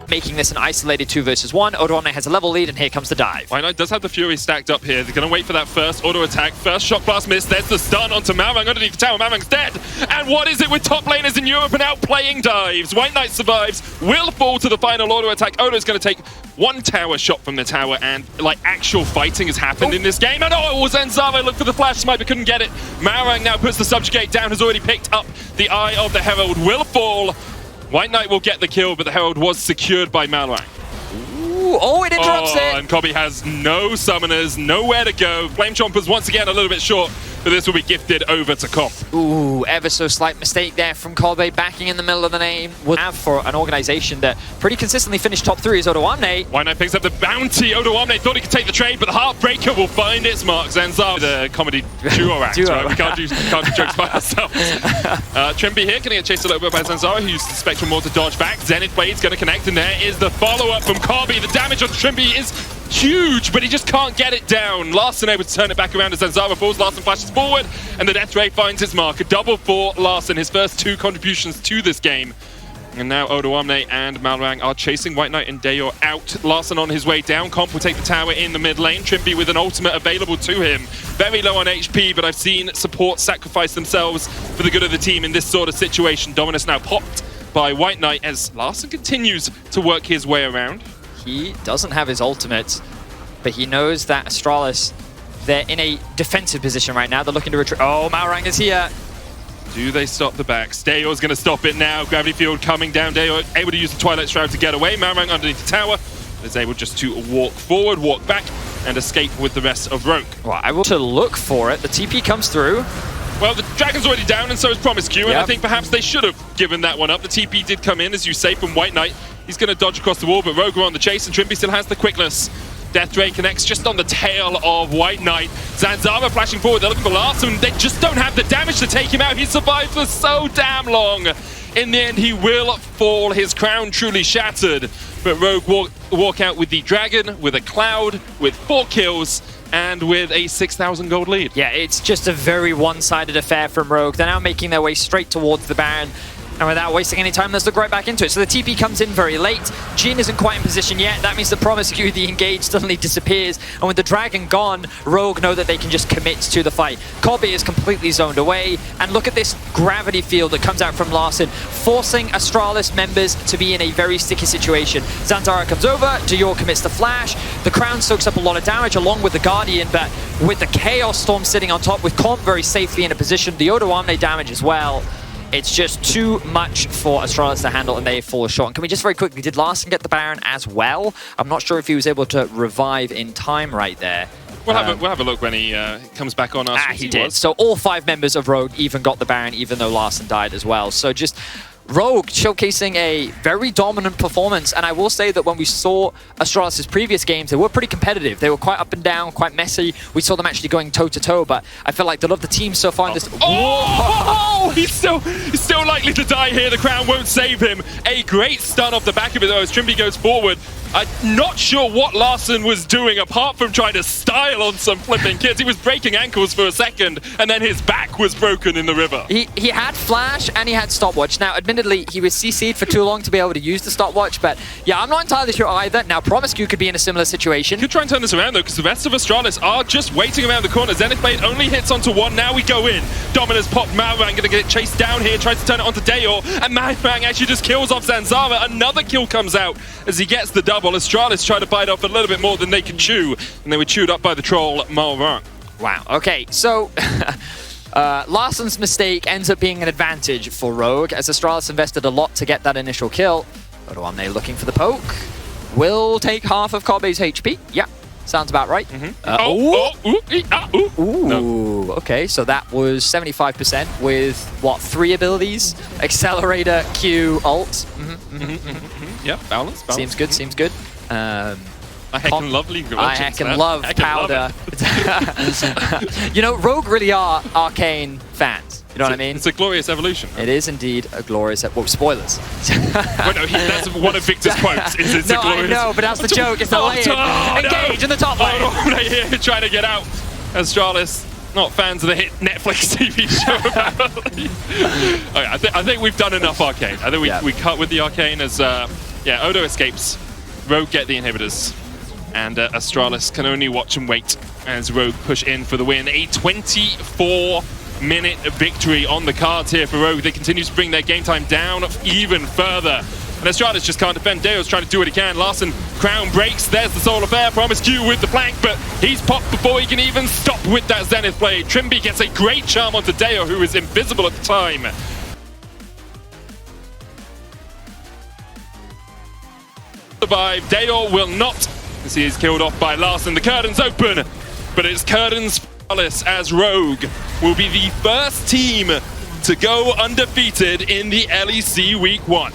making this an isolated 2 versus 1. Odoamne has a level lead, and here comes the dive. Why not? Does have the Fury stacked up here. They're going to wait for that first auto attack. First shock blast miss. There's the stun onto Malrang underneath the tower. Malrang's dead. And what is it with top laners in Europe and outplaying dives? White Knight survives. Will fall to the final auto attack. Odo's going to take one tower shot from the tower, and like actual fighting has happened in this game. And oh, it was Zanzaro looked for the flash snipe but couldn't get it. Malrang now puts the subjugate down, has already picked up the Eye of the Herald. Will fall. White Knight will get the kill, but the Herald was secured by Malrang. Ooh, oh, it interrupts it. And Kobe has no summoners, nowhere to go. Flame Chompers once again a little bit short, but this will be gifted over to Comp. Ooh, ever so slight mistake there from Kobe, backing in the middle of the lane. Would have for an organization that pretty consistently finished top 3 is Odoamne. White Knight picks up the bounty. Odoamne thought he could take the trade, but the Heartbreaker will find its mark. Zanzar, the comedy duo act, right? We can't do jokes by ourselves. Trimby here, gonna get chased a little bit by Zanzaro, who used the Spectrum Wall to dodge back. Zenith Blade's gonna connect, and there is the follow-up from Kobe. The damage on Trimby is huge, but he just can't get it down. Larssen able to turn it back around as Zanzaro falls. Larssen flashes forward, and the Death Ray finds its mark. A double for Larssen, his first 2 contributions to this game. And now Odoamne and Malrang are chasing White Knight and Dayor out. Larssen on his way down. Comp will take the tower in the mid lane. Trimby with an ultimate available to him. Very low on HP, but I've seen support sacrifice themselves for the good of the team in this sort of situation. Dominus now popped by White Knight as Larssen continues to work his way around. He doesn't have his ultimate, but he knows that Astralis, they're in a defensive position right now. They're looking to retreat. Oh, Malrang is here. Do they stop the backs? Dayor's going to stop it now. Gravity Field coming down. Dayor able to use the Twilight Shroud to get away. Malrang underneath the tower is able just to walk forward, walk back, and escape with the rest of Rogue. Well, I will to look for it. The TP comes through. Well, the Dragon's already down, and so is Promiscue, and I think perhaps they should have given that one up. The TP did come in, as you say, from White Knight. He's going to dodge across the wall, but Rogue are on the chase, and Trimby still has the quickness. Death Ray connects just on the tail of White Knight. Zanzaro flashing forward. They're looking for Larssen. They just don't have the damage to take him out. He survived for so damn long. In the end, he will fall. His crown truly shattered. But Rogue walk out with the Dragon, with a Cloud, with 4 kills, and with a 6,000 gold lead. Yeah, it's just a very one-sided affair from Rogue. They're now making their way straight towards the Baron. And without wasting any time, let's look right back into it. So the TP comes in very late. Jhin isn't quite in position yet. That means the Promiscue, the engage, suddenly disappears. And with the Dragon gone, Rogue know that they can just commit to the fight. Kobe is completely zoned away. And look at this gravity field that comes out from Larssen, forcing Astralis members to be in a very sticky situation. Zanzaro comes over, Dayor commits the flash. The Crown soaks up a lot of damage along with the Guardian, but with the Chaos Storm sitting on top, with Comp very safely in a position, the Odoamne damage as well. It's just too much for Astralis to handle, and they fall short. And can we just very quickly, did Larssen get the Baron as well? I'm not sure if he was able to revive in time right there. We'll have a look when he comes back on us. He did. So all 5 members of Rogue even got the Baron, even though Larssen died as well. So just Rogue showcasing a very dominant performance, and I will say that when we saw Astralis' previous games, they were pretty competitive. They were quite up and down, quite messy. We saw them actually going toe-to-toe, but I feel like they love the team so far in this... Oh! He's still likely to die here. The Crown won't save him. A great stun off the back of it, though, as Trimby goes forward. I'm not sure what Larssen was doing, apart from trying to style on some flipping kids. He was breaking ankles for a second, and then his back was broken in the river. He had flash, and he had stopwatch. Now, admittedly, he was CC'd for too long to be able to use the stopwatch, but yeah, I'm not entirely sure either. Now, Promiscue could be in a similar situation. Could try and turn this around, though, because the rest of Astralis are just waiting around the corner. Zenith Blade only hits onto 1. Now we go in. Dominus popped Malrang, gonna get chased down here, tries to turn it onto Dayor, and Malrang actually just kills off Zanzara. Another kill comes out as he gets the double. Astralis try to bite off a little bit more than they could chew, and they were chewed up by the troll Malrang. Wow, okay, so Larsen's mistake ends up being an advantage for Rogue, as Astralis invested a lot to get that initial kill. Odoamne looking for the poke. Will take half of Kobe's HP. Yeah, sounds about right. No. Okay, so that was 75% with, what, 3 abilities? Accelerator, Q, ult. Yep, balance. Seems good, seems good. I heckin' love League of Legends. I heckin' love Powder. You know, Rogue really are Arcane fans. You know what I mean? It's a glorious evolution. It is indeed a glorious... Well, spoilers. Well, no, that's one of Victor's quotes. It's no, a glorious... I know, but that's the joke. It's the lane. Engage in the top lane. Here trying to get out. Astralis, not fans of the hit Netflix TV show. Okay, I think we've done enough Arcane. I think we cut with the Arcane as Yeah, Odo escapes. Rogue get the inhibitors. And Astralis can only watch and wait as Rogue push in for the win. A 24-minute victory on the cards here for Rogue. They continue to bring their game time down even further. And Astralis just can't defend. Deo's trying to do what he can. Larssen, crown breaks. There's the Soul Affair. Promiscu with the flank, but he's popped before he can even stop with that Zenith blade. Trimby gets a great charm onto Deo, who is invisible at the time. Survive. Deo will not, as he is killed off by Larssen. The curtain's open, but it's curtains as Rogue will be the first team to go undefeated in the LEC Week 1.